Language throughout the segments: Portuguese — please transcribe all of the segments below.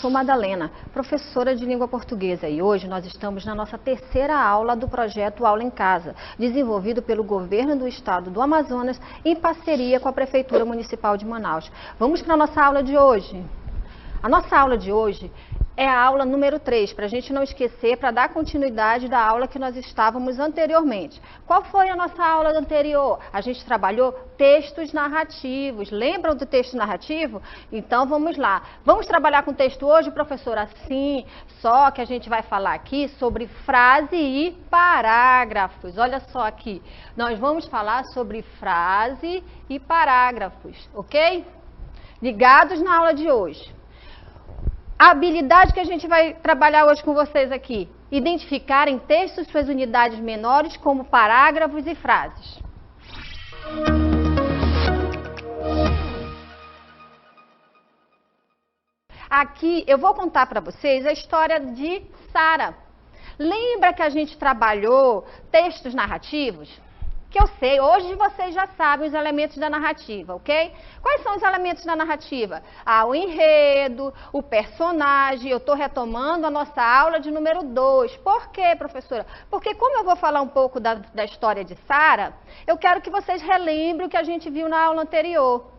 sou Madalena, professora de língua portuguesa, e hoje nós estamos na nossa terceira aula do projeto Aula em Casa, desenvolvido pelo Governo do Estado do Amazonas em parceria com a Prefeitura Municipal de Manaus. Vamos para a nossa aula de hoje. A nossa aula de hoje é a aula número 3, para a gente não esquecer, para dar continuidade da aula que nós estávamos anteriormente. Qual foi a nossa aula anterior? A gente trabalhou textos narrativos. Lembram do texto narrativo? Então vamos lá. Vamos trabalhar com texto hoje, professora? Sim, só que a gente vai falar aqui sobre frase e parágrafos. Olha só aqui, nós vamos falar sobre frase e parágrafos, ok? Ligados na aula de hoje. A habilidade que a gente vai trabalhar hoje com vocês aqui, identificar em textos suas unidades menores como parágrafos e frases. Aqui eu vou contar para vocês a história de Sara. Lembra que a gente trabalhou textos narrativos? Que eu sei, hoje vocês já sabem os elementos da narrativa, ok? Quais são os elementos da narrativa? O enredo, o personagem. Eu estou retomando a nossa aula de número 2. Por quê, professora? Porque como eu vou falar um pouco da história de Sara, eu quero que vocês relembrem o que a gente viu na aula anterior.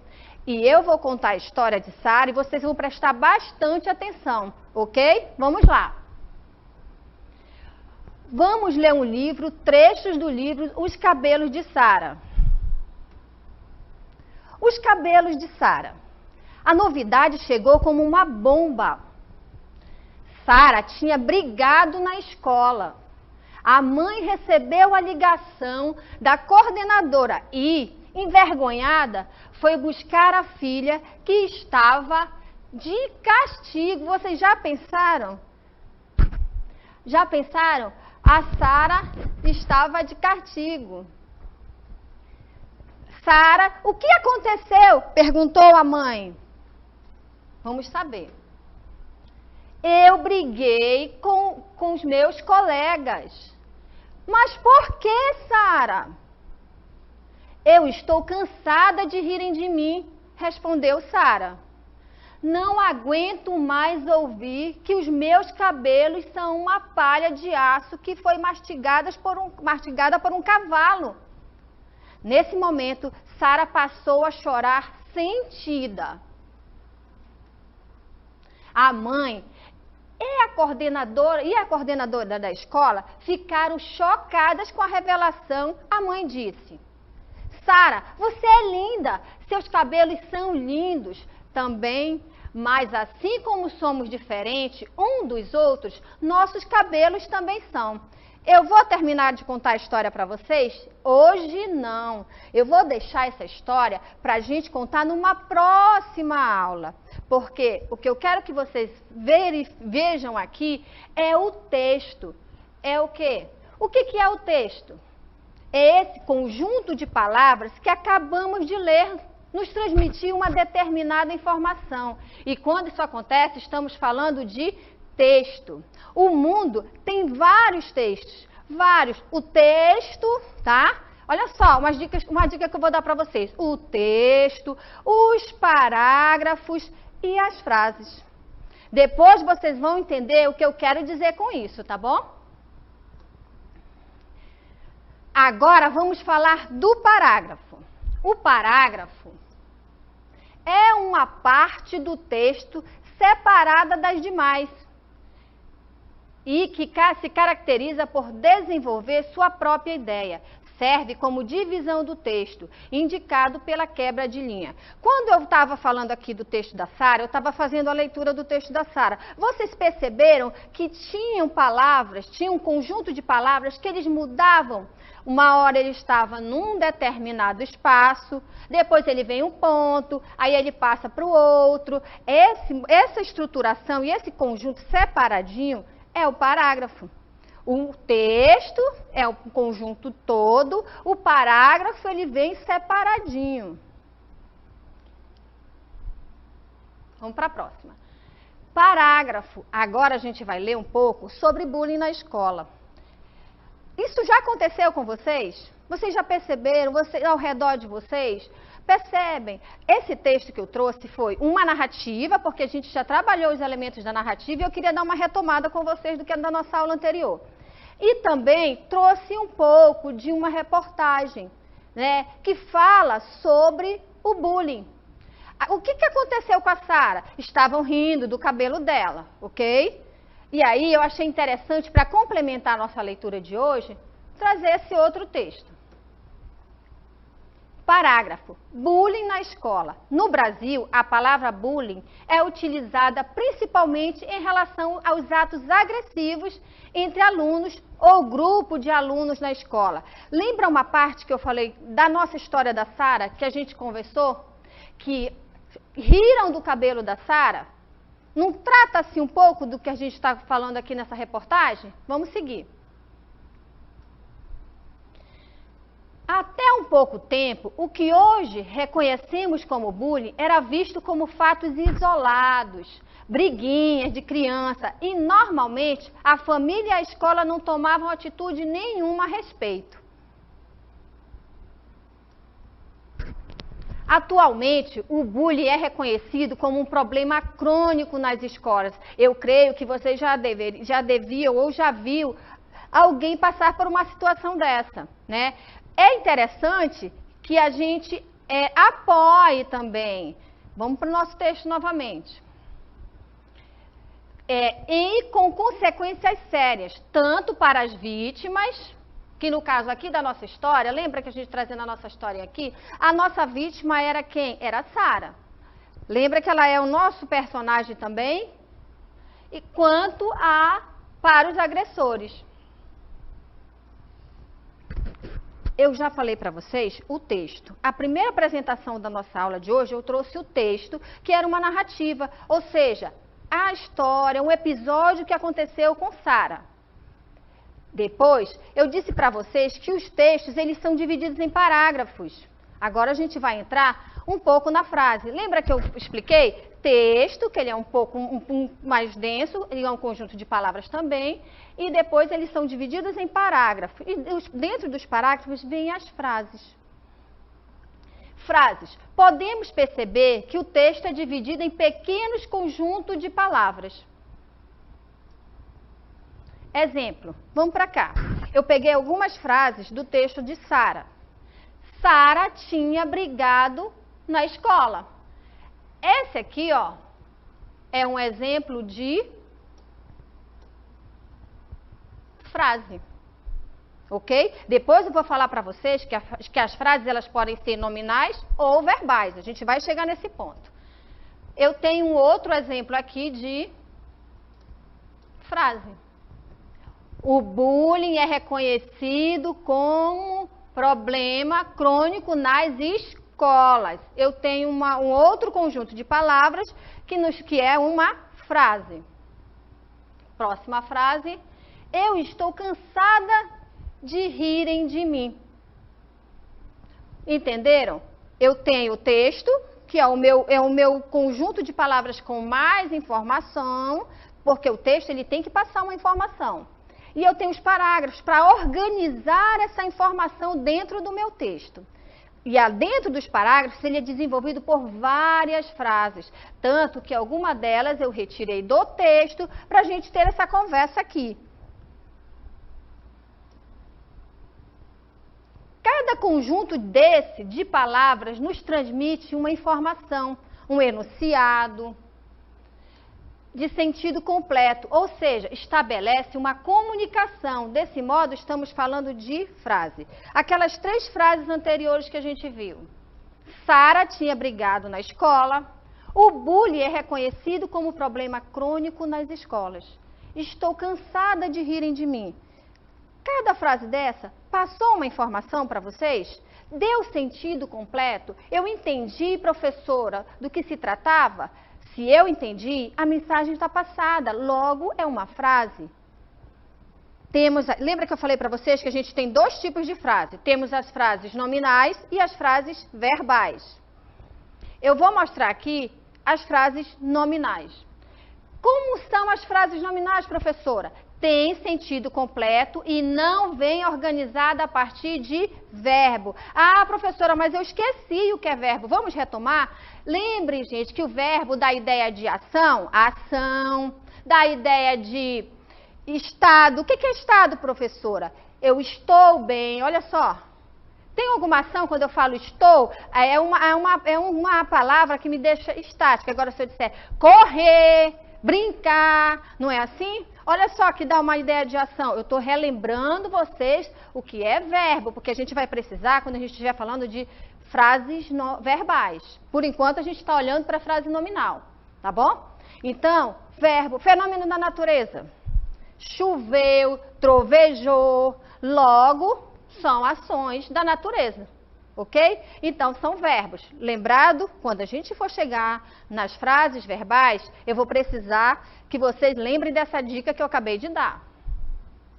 E eu vou contar a história de Sara e vocês vão prestar bastante atenção, ok? Vamos lá. Vamos ler um livro, trechos do livro Os Cabelos de Sara. Os cabelos de Sara. A novidade chegou como uma bomba. Sara tinha brigado na escola. A mãe recebeu a ligação da coordenadora e, envergonhada, foi buscar a filha que estava de castigo. Vocês já pensaram? Já pensaram? A Sara estava de castigo. Sara, o que aconteceu? Perguntou a mãe. Vamos saber. Eu briguei com os meus colegas. Mas por que, Sara? Eu estou cansada de rirem de mim, respondeu Sara. Não aguento mais ouvir que os meus cabelos são uma palha de aço que foi mastigada por um cavalo. Nesse momento, Sara passou a chorar sentida. A mãe e a coordenadora da escola ficaram chocadas com a revelação. A mãe disse: Sara, você é linda, seus cabelos são lindos também. Mas assim como somos diferentes um dos outros, nossos cabelos também são. Eu vou terminar de contar a história para vocês? Hoje não. Eu vou deixar essa história para a gente contar numa próxima aula. Porque o que eu quero que vocês vejam aqui é o texto. É o quê? O que é o texto? É esse conjunto de palavras que acabamos de ler nos transmitir uma determinada informação. E quando isso acontece, estamos falando de texto. O mundo tem vários textos, vários. O texto, tá? Olha só, uma dica que eu vou dar para vocês. O texto, os parágrafos e as frases. Depois vocês vão entender o que eu quero dizer com isso, tá bom? Agora vamos falar do parágrafo. O parágrafo é uma parte do texto separada das demais e que se caracteriza por desenvolver sua própria ideia. Serve como divisão do texto, indicado pela quebra de linha. Quando eu estava falando aqui do texto da Sara, eu estava fazendo a leitura do texto da Sara. Vocês perceberam que tinha um conjunto de palavras que eles mudavam? Uma hora ele estava num determinado espaço, depois ele vem um ponto, aí ele passa para o outro. Essa estruturação e esse conjunto separadinho é o parágrafo. O texto é o conjunto todo, o parágrafo ele vem separadinho. Vamos para a próxima. Parágrafo. Agora a gente vai ler um pouco sobre bullying na escola. Isso já aconteceu com vocês? Vocês já perceberam, ao redor de vocês? Percebem? Esse texto que eu trouxe foi uma narrativa, porque a gente já trabalhou os elementos da narrativa e eu queria dar uma retomada com vocês do que era da nossa aula anterior. E também trouxe um pouco de uma reportagem, né, que fala sobre o bullying. O que aconteceu com a Sara? Estavam rindo do cabelo dela, ok? E aí eu achei interessante, para complementar a nossa leitura de hoje, trazer esse outro texto. Parágrafo. Bullying na escola. No Brasil, a palavra bullying é utilizada principalmente em relação aos atos agressivos entre alunos ou grupo de alunos na escola. Lembra uma parte que eu falei da nossa história da Sara, que a gente conversou? Que riram do cabelo da Sara? Não trata-se um pouco do que a gente está falando aqui nessa reportagem? Vamos seguir. Até um pouco tempo, o que hoje reconhecemos como bullying era visto como fatos isolados, briguinhas de criança, e normalmente a família e a escola não tomavam atitude nenhuma a respeito. Atualmente, o bullying é reconhecido como um problema crônico nas escolas. Eu creio que você já deviam ou já viu alguém passar por uma situação dessa, né? É interessante que a gente apoie também. Vamos para o nosso texto novamente. E com consequências sérias, tanto para as vítimas, que no caso aqui da nossa história, lembra que a gente trazendo a nossa história aqui? A nossa vítima era quem? Era a Sara. Lembra que ela é o nosso personagem também? E quanto para os agressores. Eu já falei para vocês o texto. A primeira apresentação da nossa aula de hoje, eu trouxe o texto, que era uma narrativa, ou seja, a história, um episódio que aconteceu com Sara. Depois, eu disse para vocês que os textos, eles são divididos em parágrafos. Agora a gente vai entrar um pouco na frase. Lembra que eu expliquei? Texto, que ele é um pouco mais denso, ele é um conjunto de palavras também, e depois eles são divididos em parágrafos. E dentro dos parágrafos vêm as frases. Frases. Podemos perceber que o texto é dividido em pequenos conjuntos de palavras. Exemplo, vamos para cá. Eu peguei algumas frases do texto de Sara. Sara tinha brigado na escola. Esse aqui, ó, é um exemplo de frase, ok? Depois eu vou falar para vocês que as frases elas podem ser nominais ou verbais. A gente vai chegar nesse ponto. Eu tenho um outro exemplo aqui de frase. O bullying é reconhecido como problema crônico nas escolas. Eu tenho um outro conjunto de palavras que é uma frase. Próxima frase. Eu estou cansada de rirem de mim. Entenderam? Eu tenho o texto, que é o meu conjunto de palavras com mais informação, porque o texto ele tem que passar uma informação. E eu tenho os parágrafos para organizar essa informação dentro do meu texto. E dentro dos parágrafos, ele é desenvolvido por várias frases. Tanto que alguma delas eu retirei do texto para a gente ter essa conversa aqui. Cada conjunto desse de palavras nos transmite uma informação, um enunciado de sentido completo, ou seja, estabelece uma comunicação. Desse modo, estamos falando de frase. Aquelas 3 frases anteriores que a gente viu. Sara tinha brigado na escola. O bullying é reconhecido como problema crônico nas escolas. Estou cansada de rirem de mim. Cada frase dessa passou uma informação para vocês? Deu sentido completo? Eu entendi, professora, do que se tratava? Se eu entendi, a mensagem está passada. Logo, é uma frase. Lembra que eu falei para vocês que a gente tem 2 tipos de frase? Temos as frases nominais e as frases verbais. Eu vou mostrar aqui as frases nominais. Como são as frases nominais, professora? tem sentido completo e não vem organizada a partir de verbo. Ah, professora, mas eu esqueci o que é verbo. Vamos retomar? Lembre, gente, que o verbo dá ideia de ação, dá ideia de estado. O que é estado, professora? Eu estou bem, olha só. Tem alguma ação quando eu falo estou? É uma palavra que me deixa estática. Agora, se eu disser correr, brincar, não é assim? Olha só que dá uma ideia de ação. Eu estou relembrando vocês o que é verbo, porque a gente vai precisar quando a gente estiver falando de frases verbais. Por enquanto, a gente está olhando para a frase nominal, tá bom? Então, verbo, fenômeno da natureza. Choveu, trovejou, logo são ações da natureza, ok? Então, são verbos. Lembrado, quando a gente for chegar nas frases verbais, eu vou precisar que vocês lembrem dessa dica que eu acabei de dar.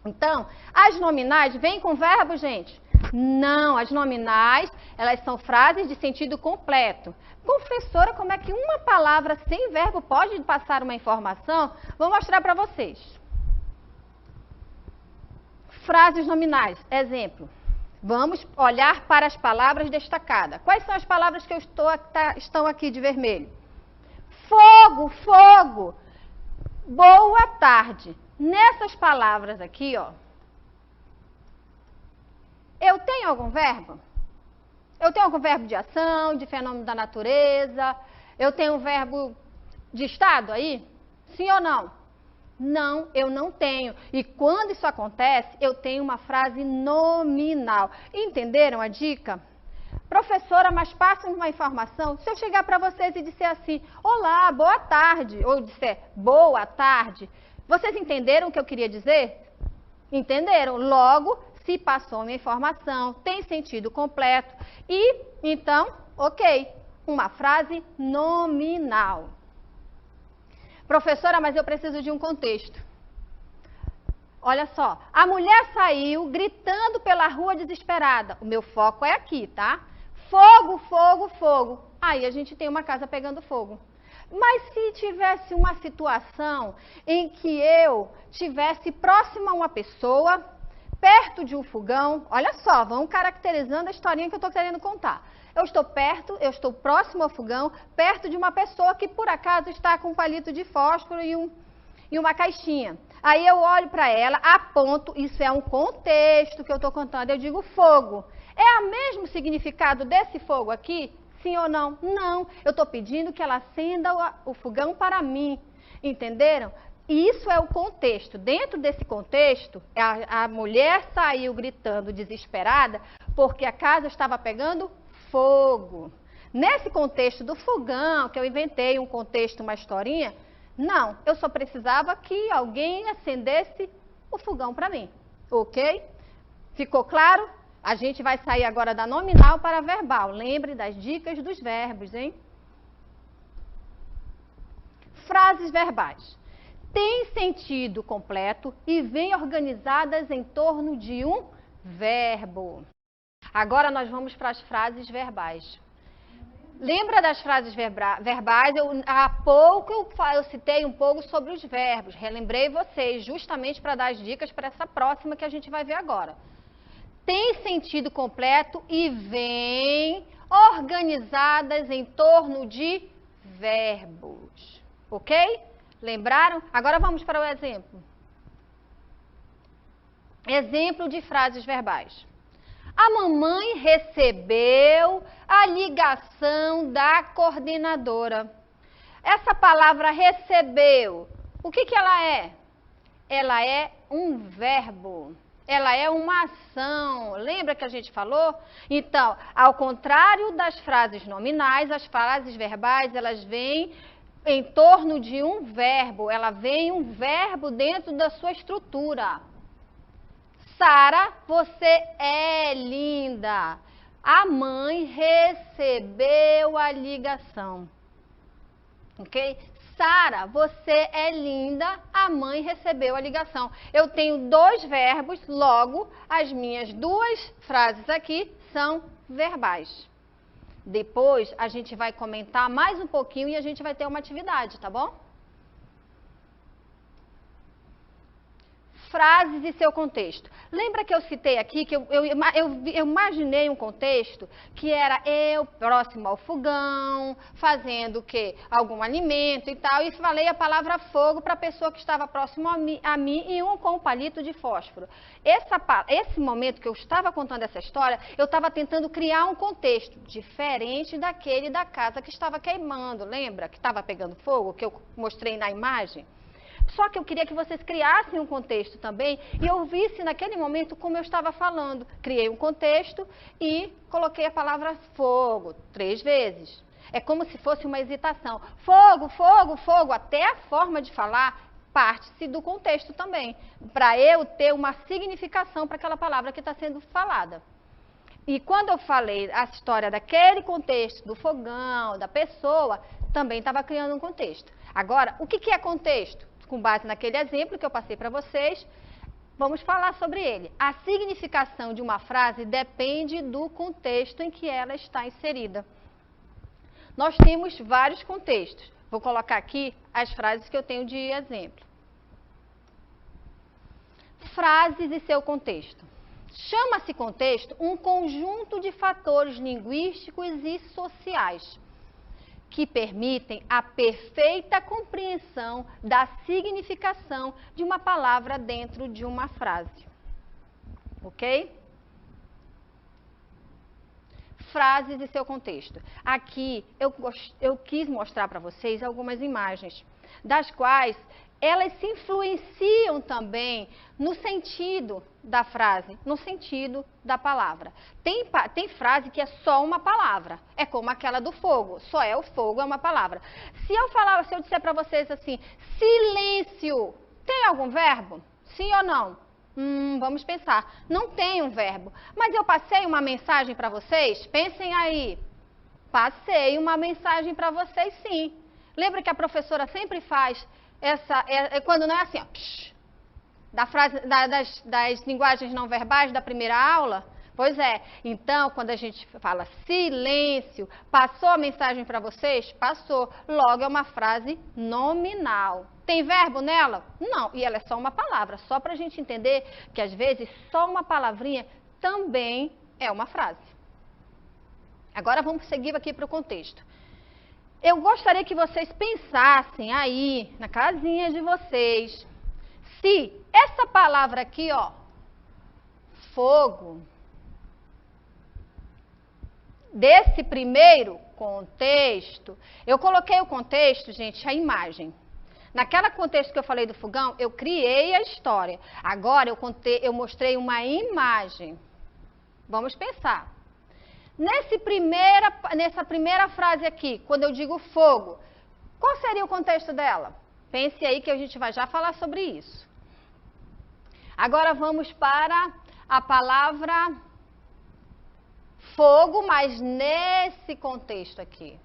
Então, as nominais vêm com verbo, gente? Não, as nominais, elas são frases de sentido completo. Professora, como é que uma palavra sem verbo pode passar uma informação? Vou mostrar para vocês. Frases nominais, exemplo. Vamos olhar para as palavras destacadas. Quais são as palavras que estão aqui de vermelho? Fogo, fogo. Boa tarde. Nessas palavras aqui, ó, eu tenho algum verbo? Eu tenho algum verbo de ação, de fenômeno da natureza? Eu tenho um verbo de estado aí? Sim ou não? Não, eu não tenho. E quando isso acontece, eu tenho uma frase nominal. Entenderam a dica? Professora, mas passa uma informação. Se eu chegar para vocês e disser assim, olá, boa tarde, ou disser boa tarde, vocês entenderam o que eu queria dizer? Entenderam? Logo, se passou uma informação, tem sentido completo e, então, ok, uma frase nominal. Professora, mas eu preciso de um contexto. Olha só, a mulher saiu gritando pela rua desesperada. O meu foco é aqui, tá? Fogo, fogo, fogo. Aí a gente tem uma casa pegando fogo. Mas se tivesse uma situação em que eu estivesse próximo a uma pessoa, perto de um fogão, olha só, vamos caracterizando a historinha que eu estou querendo contar. Eu estou próximo ao fogão, perto de uma pessoa que por acaso está com um palito de fósforo e uma caixinha. Aí eu olho para ela, aponto, isso é um contexto que eu estou contando, eu digo fogo. É o mesmo significado desse fogo aqui? Sim ou não? Não, eu estou pedindo que ela acenda o fogão para mim, entenderam? Isso é o contexto. Dentro desse contexto, a mulher saiu gritando desesperada porque a casa estava pegando fogo. Nesse contexto do fogão, que eu inventei um contexto, uma historinha, não, eu só precisava que alguém acendesse o fogão para mim, ok? Ficou claro? A gente vai sair agora da nominal para a verbal. Lembre das dicas dos verbos, hein? Frases verbais. Têm sentido completo e vêm organizadas em torno de um verbo. Agora nós vamos para as frases verbais. Lembra das frases verbais? Há pouco eu citei um pouco sobre os verbos. Relembrei vocês justamente para dar as dicas para essa próxima que a gente vai ver agora. Tem sentido completo e vêm organizadas em torno de verbos. Ok? Lembraram? Agora vamos para o exemplo. Exemplo de frases verbais. A mamãe recebeu a ligação da coordenadora. Essa palavra recebeu, o que ela é? Ela é um verbo. Ela é uma ação. Lembra que a gente falou? Então, ao contrário das frases nominais, as frases verbais, elas vêm em torno de um verbo. Ela vem um verbo dentro da sua estrutura. Sara, você é linda. A mãe recebeu a ligação. Ok? Sara, você é linda. A mãe recebeu a ligação. Eu tenho dois verbos, logo, as minhas duas frases aqui são verbais. Depois, a gente vai comentar mais um pouquinho e a gente vai ter uma atividade, tá bom? frases e seu contexto. Lembra que eu citei aqui que eu imaginei um contexto que era eu próximo ao fogão, fazendo o quê? Algum alimento e tal, e falei a palavra fogo para a pessoa que estava próximo a mim e um com um palito de fósforo. Esse momento que eu estava contando essa história, eu estava tentando criar um contexto diferente daquele da casa que estava queimando, lembra? Que estava pegando fogo, que eu mostrei na imagem? Só que eu queria que vocês criassem um contexto também e ouvissem naquele momento como eu estava falando. Criei um contexto e coloquei a palavra fogo 3 vezes. É como se fosse uma hesitação. Fogo, fogo, fogo. Até a forma de falar parte-se do contexto também. Para eu ter uma significação para aquela palavra que está sendo falada. E quando eu falei a história daquele contexto, do fogão, da pessoa, também estava criando um contexto. Agora, o que é contexto? Com base naquele exemplo que eu passei para vocês, vamos falar sobre ele. A significação de uma frase depende do contexto em que ela está inserida. Nós temos vários contextos. Vou colocar aqui as frases que eu tenho de exemplo. Frases e seu contexto. Chama-se contexto um conjunto de fatores linguísticos e sociais que permitem a perfeita compreensão da significação de uma palavra dentro de uma frase. Ok? Frases e seu contexto. Aqui eu quis mostrar para vocês algumas imagens, das quais elas se influenciam também no sentido da frase, no sentido da palavra. Tem frase que é só uma palavra, é como aquela do fogo, só é o fogo, é uma palavra. Se eu disser para vocês assim, silêncio, tem algum verbo? Sim ou não? Vamos pensar. Não tem um verbo, mas eu passei uma mensagem para vocês? Pensem aí. Passei uma mensagem para vocês, sim. Lembra que a professora sempre faz quando não é assim, ó, das linguagens não verbais da primeira aula? Pois é. Então, quando a gente fala silêncio, passou a mensagem para vocês? Passou. Logo, é uma frase nominal. Tem verbo nela? Não. E ela é só uma palavra. Só para a gente entender que, às vezes, só uma palavrinha também é uma frase. Agora, vamos seguir aqui para o contexto. Eu gostaria que vocês pensassem aí, na casinha de vocês, se essa palavra aqui, ó, fogo, desse primeiro contexto, eu coloquei o contexto, gente, a imagem. Naquele contexto que eu falei do fogão, eu criei a história. Agora eu mostrei uma imagem. Vamos pensar. Nessa primeira frase aqui, quando eu digo fogo, qual seria o contexto dela? Pense aí que a gente vai já falar sobre isso. Agora vamos para a palavra fogo, mas nesse contexto aqui.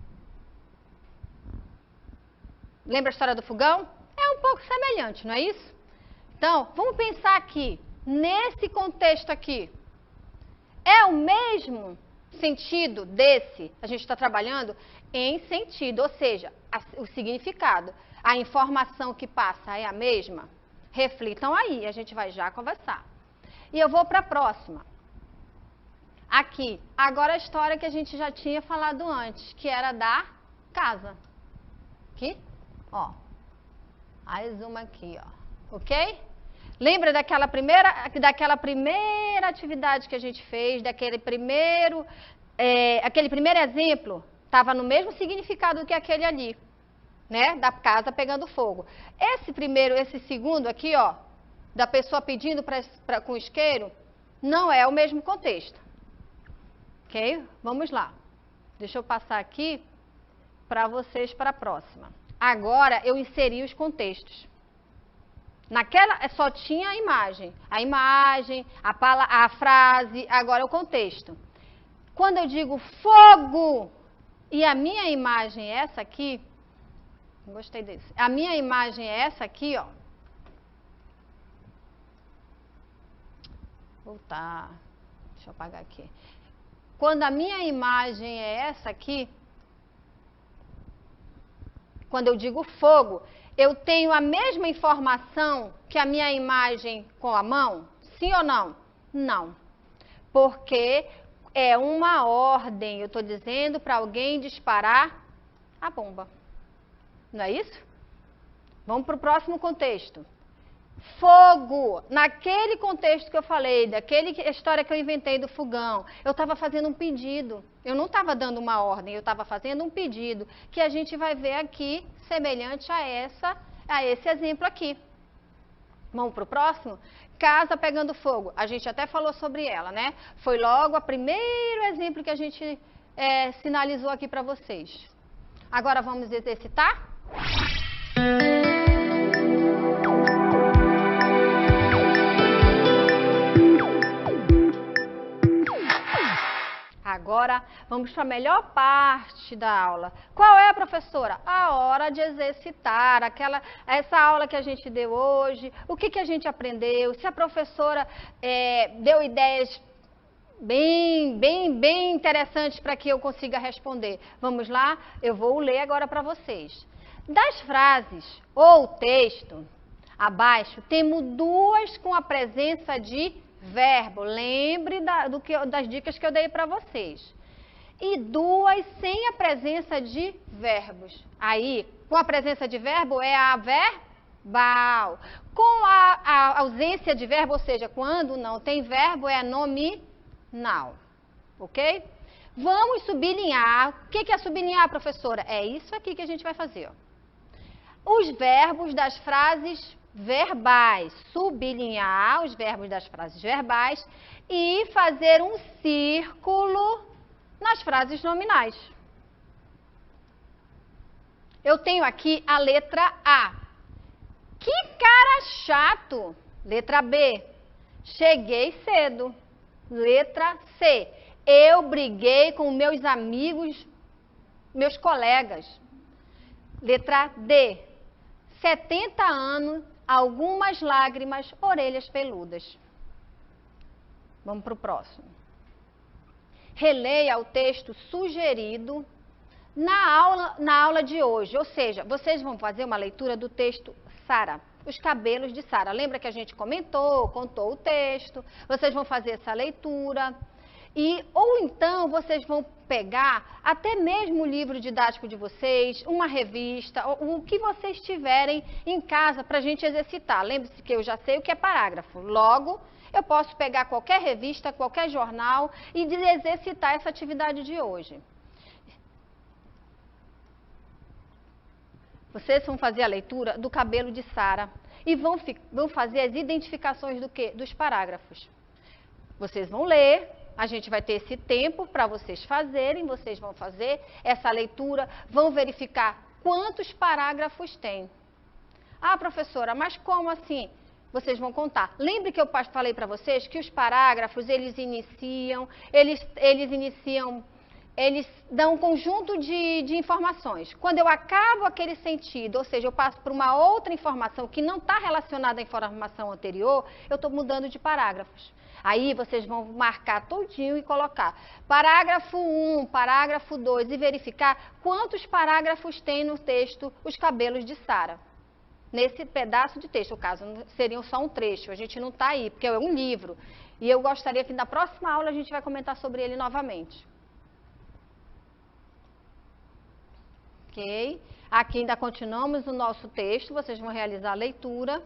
Lembra a história do fogão? É um pouco semelhante, não é isso? Então, vamos pensar aqui, nesse contexto aqui. É o mesmo sentido desse, a gente está trabalhando em sentido, ou seja, o significado, a informação que passa é a mesma? Reflitam aí, a gente vai já conversar. E eu vou para a próxima. Aqui, agora a história que a gente já tinha falado antes, que era da casa. Aqui, ó. Mais uma aqui, ó. Ok? Lembra daquela primeira atividade que a gente fez, aquele primeiro exemplo? Estava no mesmo significado que aquele ali, né? Da casa pegando fogo. Esse segundo aqui, ó, da pessoa pedindo com isqueiro, não é o mesmo contexto. Ok? Vamos lá. Deixa eu passar aqui para vocês para a próxima. Agora eu inseri os contextos. Naquela só tinha a imagem, a frase, agora o contexto. Quando eu digo fogo e a minha imagem é essa aqui, gostei desse. A minha imagem é essa aqui, ó. Voltar. Deixa eu apagar aqui. Quando a minha imagem é essa aqui, quando eu digo fogo, eu tenho a mesma informação que a minha imagem com a mão? Sim ou não? Não. Porque é uma ordem, eu estou dizendo para alguém disparar a bomba. Não é isso? Vamos para o próximo contexto. Fogo. Naquele contexto que eu falei, daquela história que eu inventei do fogão, eu estava fazendo um pedido. Eu não estava dando uma ordem, eu estava fazendo um pedido, que a gente vai ver aqui, semelhante a esse exemplo aqui. Vamos para o próximo? Casa pegando fogo. A gente até falou sobre ela, né? Foi logo o primeiro exemplo que a gente sinalizou aqui para vocês. Agora vamos exercitar? Agora vamos para a melhor parte da aula. Qual é, professora? A hora de exercitar, essa aula que a gente deu hoje, o que a gente aprendeu, se a professora deu ideias bem interessantes para que eu consiga responder. Vamos lá? Eu vou ler agora para vocês. Das frases ou texto, abaixo, temos duas com a presença de verbo. Lembre das dicas que eu dei para vocês. E duas sem a presença de verbos. Aí, com a presença de verbo é a verbal. Com a ausência de verbo, ou seja, quando não tem verbo, é nominal. Ok? Vamos sublinhar. O que é sublinhar, professora? É isso aqui que a gente vai fazer. Ó. Os verbos das frases verbais. Sublinhar os verbos das frases verbais e fazer um círculo nas frases nominais. Eu tenho aqui a letra A. Que cara chato. Letra B. Cheguei cedo. Letra C. Eu briguei com meus amigos, meus colegas. Letra D. 70 anos, algumas lágrimas, orelhas peludas. Vamos para o próximo. Releia o texto sugerido na aula de hoje. Ou seja, vocês vão fazer uma leitura do texto Sara, os cabelos de Sara. Lembra que a gente contou o texto? Vocês vão fazer essa leitura. Ou então vocês vão pegar até mesmo o livro didático de vocês, uma revista, o que vocês tiverem em casa para a gente exercitar. Lembre-se que eu já sei o que é parágrafo. Logo, eu posso pegar qualquer revista, qualquer jornal e exercitar essa atividade de hoje. Vocês vão fazer a leitura do cabelo de Sara e vão fazer as identificações do quê? Dos parágrafos. Vocês vão ler. A gente vai ter esse tempo para vocês fazerem, vocês vão fazer essa leitura, vão verificar quantos parágrafos tem. Ah, professora, mas como assim? Vocês vão contar. Lembre que eu falei para vocês que os parágrafos, eles dão um conjunto de informações. Quando eu acabo aquele sentido, ou seja, eu passo para uma outra informação que não está relacionada à informação anterior, eu estou mudando de parágrafos. Aí vocês vão marcar todinho e colocar parágrafo 1, parágrafo 2 e verificar quantos parágrafos tem no texto Os Cabelos de Sara. Nesse pedaço de texto, no caso, seriam só um trecho, a gente não está aí, porque é um livro. E eu gostaria que na próxima aula a gente vai comentar sobre ele novamente. Ok? Aqui ainda continuamos o nosso texto, vocês vão realizar a leitura.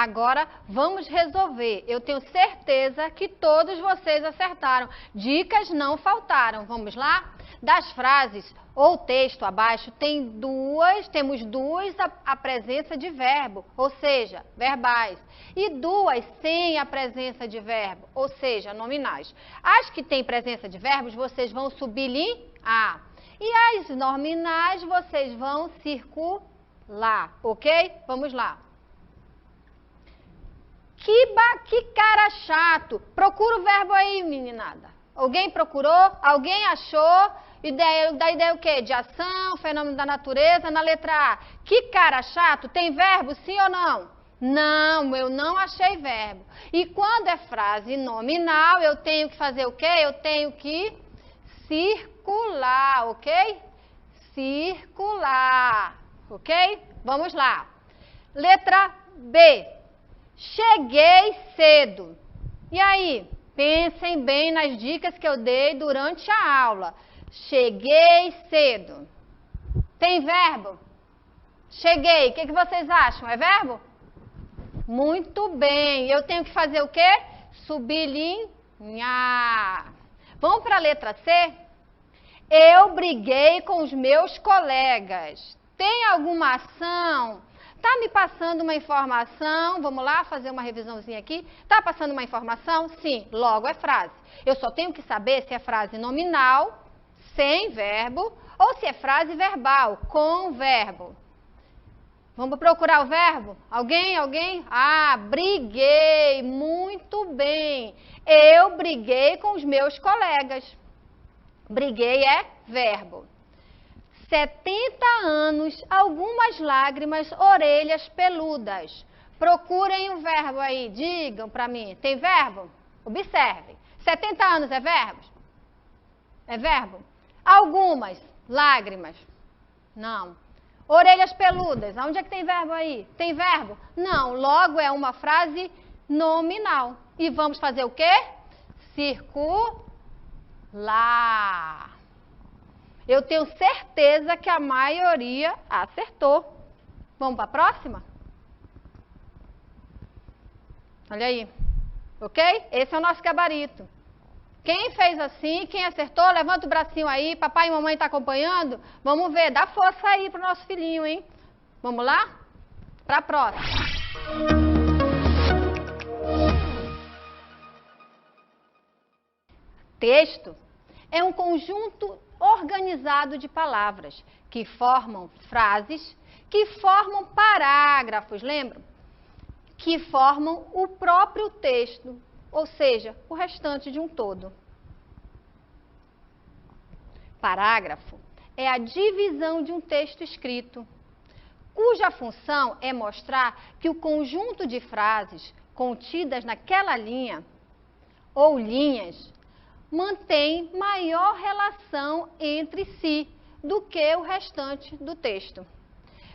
Agora, vamos resolver. Eu tenho certeza que todos vocês acertaram. Dicas não faltaram. Vamos lá? Das frases ou texto abaixo, temos duas a presença de verbo, ou seja, verbais. E duas sem a presença de verbo, ou seja, nominais. As que têm presença de verbos, vocês vão sublinhar. E as nominais, vocês vão circular, ok? Vamos lá. Que cara chato. Procura o verbo aí, meninada. Alguém procurou? Alguém achou? Da ideia o quê? De ação, fenômeno da natureza, na letra A. Que cara chato. Tem verbo, sim ou não? Não, eu não achei verbo. E quando é frase nominal, eu tenho que fazer o quê? Eu tenho que circular, ok? Circular, ok? Vamos lá. Letra B. Cheguei cedo. E aí, pensem bem nas dicas que eu dei durante a aula. Cheguei cedo. Tem verbo? Cheguei. O que vocês acham? É verbo? Muito bem. Eu tenho que fazer o quê? Sublinhar. Vamos para a letra C? Eu briguei com os meus colegas. Tem alguma ação? Tá me passando uma informação? Vamos lá fazer uma revisãozinha aqui. Tá passando uma informação? Sim, logo é frase. Eu só tenho que saber se é frase nominal, sem verbo, ou se é frase verbal, com verbo. Vamos procurar o verbo? Alguém? Alguém? Ah, briguei. Muito bem. Eu briguei com os meus colegas. Briguei é verbo. 70 anos, algumas lágrimas, orelhas peludas. Procurem o verbo aí, digam para mim. Tem verbo? Observem. 70 anos é verbo? É verbo? Algumas lágrimas? Não. Orelhas peludas, onde é que tem verbo aí? Tem verbo? Não, logo é uma frase nominal. E vamos fazer o quê? Circular. Eu tenho certeza que a maioria acertou. Vamos para a próxima? Olha aí. Ok? Esse é o nosso gabarito. Quem fez assim, quem acertou, levanta o bracinho aí. Papai e mamãe estão acompanhando? Vamos ver, dá força aí pro nosso filhinho, hein? Vamos lá? Para a próxima. Texto é um conjunto organizado de palavras que formam frases, que formam parágrafos, lembram? Que formam o próprio texto, ou seja, o restante de um todo. Parágrafo é a divisão de um texto escrito, cuja função é mostrar que o conjunto de frases contidas naquela linha ou linhas mantém maior relação entre si do que o restante do texto.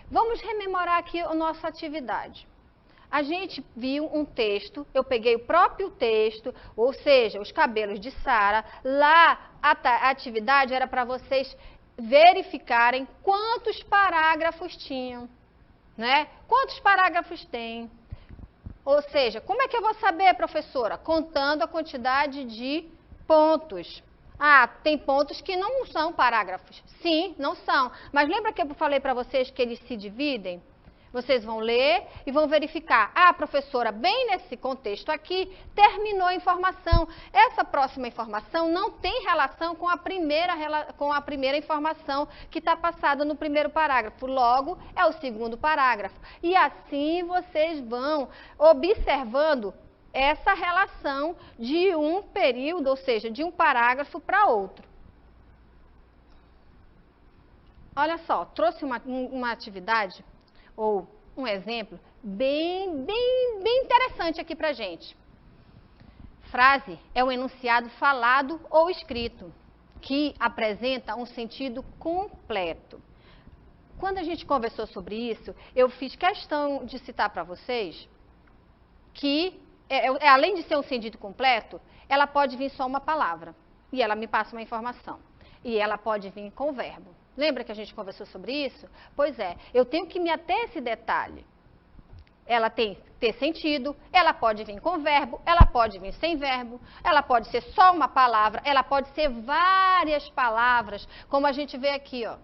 Vamos rememorar aqui a nossa atividade. A gente viu um texto, eu peguei o próprio texto, ou seja, os cabelos de Sara. Lá a atividade era para vocês verificarem quantos parágrafos tinham, né? Quantos parágrafos tem? Ou seja, como é que eu vou saber, professora? Contando a quantidade de pontos. Ah, tem pontos que não são parágrafos. Sim, não são. Mas lembra que eu falei para vocês que eles se dividem? Vocês vão ler e vão verificar. Ah, professora, bem nesse contexto aqui, terminou a informação. Essa próxima informação não tem relação com a primeira informação que está passada no primeiro parágrafo. Logo, é o segundo parágrafo. E assim vocês vão observando essa relação de um período, ou seja, de um parágrafo para outro. Olha só, trouxe uma atividade, ou um exemplo, bem interessante aqui para a gente. Frase é um enunciado falado ou escrito, que apresenta um sentido completo. Quando a gente conversou sobre isso, eu fiz questão de citar para vocês que além de ser um sentido completo, ela pode vir só uma palavra. E ela me passa uma informação. E ela pode vir com verbo. Lembra que a gente conversou sobre isso? Pois é, eu tenho que me ater a esse detalhe. ela tem que ter sentido, ela pode vir com verbo, ela pode vir sem verbo, ela pode ser só uma palavra, ela pode ser várias palavras, como a gente vê aqui, ó.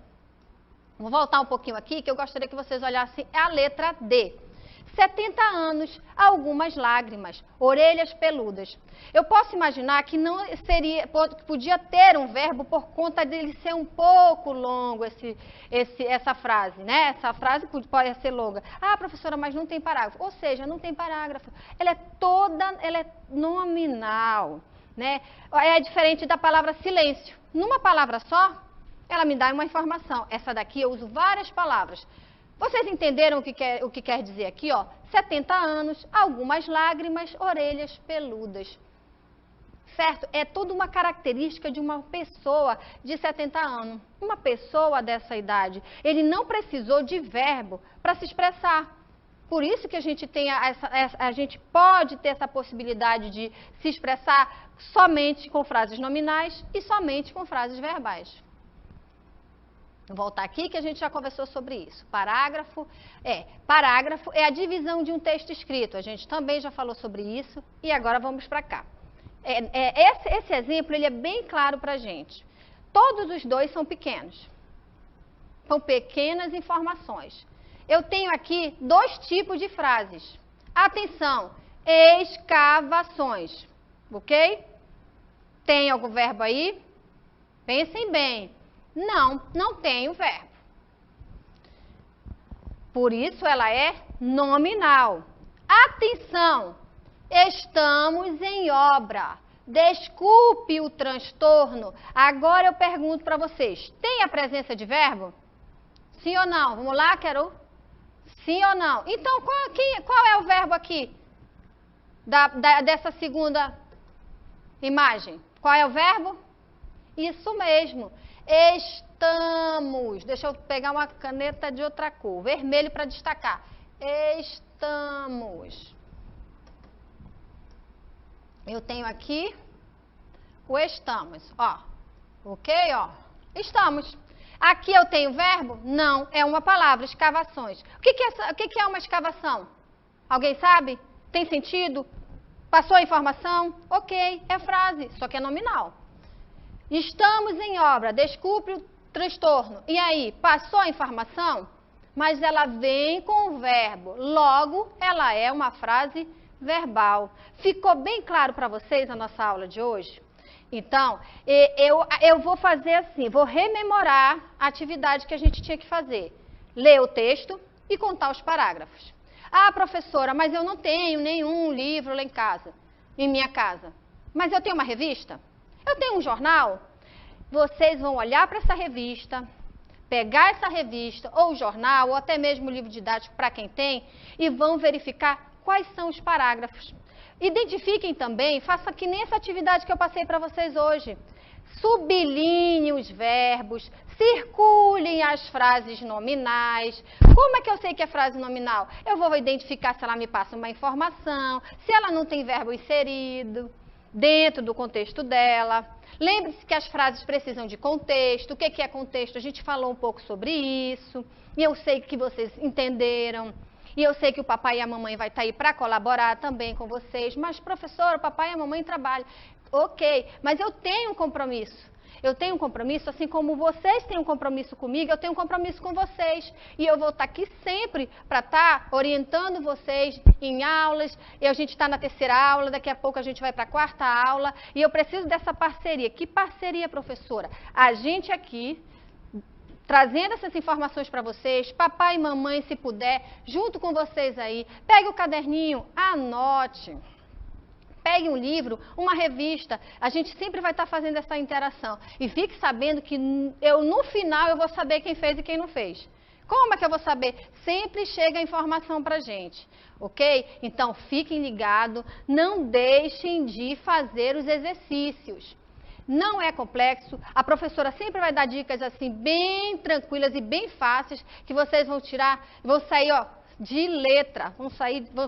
Vou voltar um pouquinho aqui, que eu gostaria que vocês olhassem a letra D. 70 anos, algumas lágrimas, orelhas peludas. Eu posso imaginar que não seria, podia ter um verbo por conta dele ser um pouco longo, essa frase, né? Essa frase pode ser longa. Ah, professora, mas não tem parágrafo. Ou seja, não tem parágrafo. Ela é nominal, né? É diferente da palavra silêncio. Numa palavra só, ela me dá uma informação. Essa daqui eu uso várias palavras. Vocês entenderam o que quer dizer aqui, ó? 70 anos, algumas lágrimas, orelhas peludas. Certo? É toda uma característica de uma pessoa de 70 anos. Uma pessoa dessa idade. Ele não precisou de verbo para se expressar. Por isso que a gente pode ter essa possibilidade de se expressar somente com frases nominais e somente com frases verbais. Vou voltar aqui que a gente já conversou sobre isso. Parágrafo é a divisão de um texto escrito. A gente também já falou sobre isso e agora vamos para cá. Esse exemplo ele é bem claro para a gente. Todos os dois são pequenos. São pequenas informações. Eu tenho aqui dois tipos de frases. Atenção, escavações. Ok? Tem algum verbo aí? Pensem bem. Não tem o verbo. Por isso ela é nominal. Atenção, estamos em obra. Desculpe o transtorno. Agora eu pergunto para vocês, tem a presença de verbo? Sim ou não? Vamos lá, Carol? Sim ou não? Então, qual é o verbo aqui? Dessa segunda imagem. Qual é o verbo? Isso mesmo. Estamos. Deixa eu pegar uma caneta de outra cor. Vermelho para destacar. Estamos. Eu tenho aqui o estamos. Ó. Ok? Ó. Estamos. Aqui eu tenho verbo? Não. É uma palavra. Escavações. O que é uma escavação? Alguém sabe? Tem sentido? Passou a informação? Ok. É frase. Só que é nominal. Estamos em obra, desculpe o transtorno. E aí, passou a informação? Mas ela vem com o verbo. Logo, ela é uma frase verbal. Ficou bem claro para vocês a nossa aula de hoje? Então, eu vou fazer assim, vou rememorar a atividade que a gente tinha que fazer. Ler o texto e contar os parágrafos. Ah, professora, mas eu não tenho nenhum livro lá em casa, em minha casa. Mas eu tenho uma revista? Eu tenho um jornal? Vocês vão olhar para essa revista, pegar essa revista, ou o jornal, ou até mesmo o livro didático para quem tem, e vão verificar quais são os parágrafos. Identifiquem também, façam que nem essa atividade que eu passei para vocês hoje. Sublinhem os verbos, circulem as frases nominais. Como é que eu sei que é frase nominal? Eu vou identificar se ela me passa uma informação, se ela não tem verbo inserido dentro do contexto dela. Lembre-se que as frases precisam de contexto. O que é contexto? A gente falou um pouco sobre isso. E eu sei que vocês entenderam. E eu sei que o papai e a mamãe vai estar aí para colaborar também com vocês. Mas, professora, o papai e a mamãe trabalham. Ok, mas eu tenho um compromisso. Eu tenho um compromisso, assim como vocês têm um compromisso comigo, eu tenho um compromisso com vocês. E eu vou estar aqui sempre para estar orientando vocês em aulas. E a gente está na terceira aula, daqui a pouco a gente vai para a quarta aula. E eu preciso dessa parceria. Que parceria, professora? A gente aqui, trazendo essas informações para vocês, papai e mamãe, se puder, junto com vocês aí. Pegue o caderninho, anote. Pegue um livro, uma revista, a gente sempre vai estar fazendo essa interação. E fique sabendo que no final eu vou saber quem fez e quem não fez. Como é que eu vou saber? Sempre chega a informação para a gente, ok? Então fiquem ligados, não deixem de fazer os exercícios. Não é complexo, a professora sempre vai dar dicas assim bem tranquilas e bem fáceis que vocês vão sair, ó, de letra,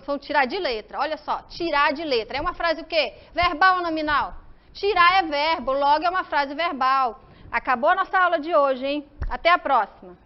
vão tirar de letra. Olha só, tirar de letra. É uma frase o quê? Verbal ou nominal? Tirar é verbo, logo é uma frase verbal. Acabou a nossa aula de hoje, hein? Até a próxima.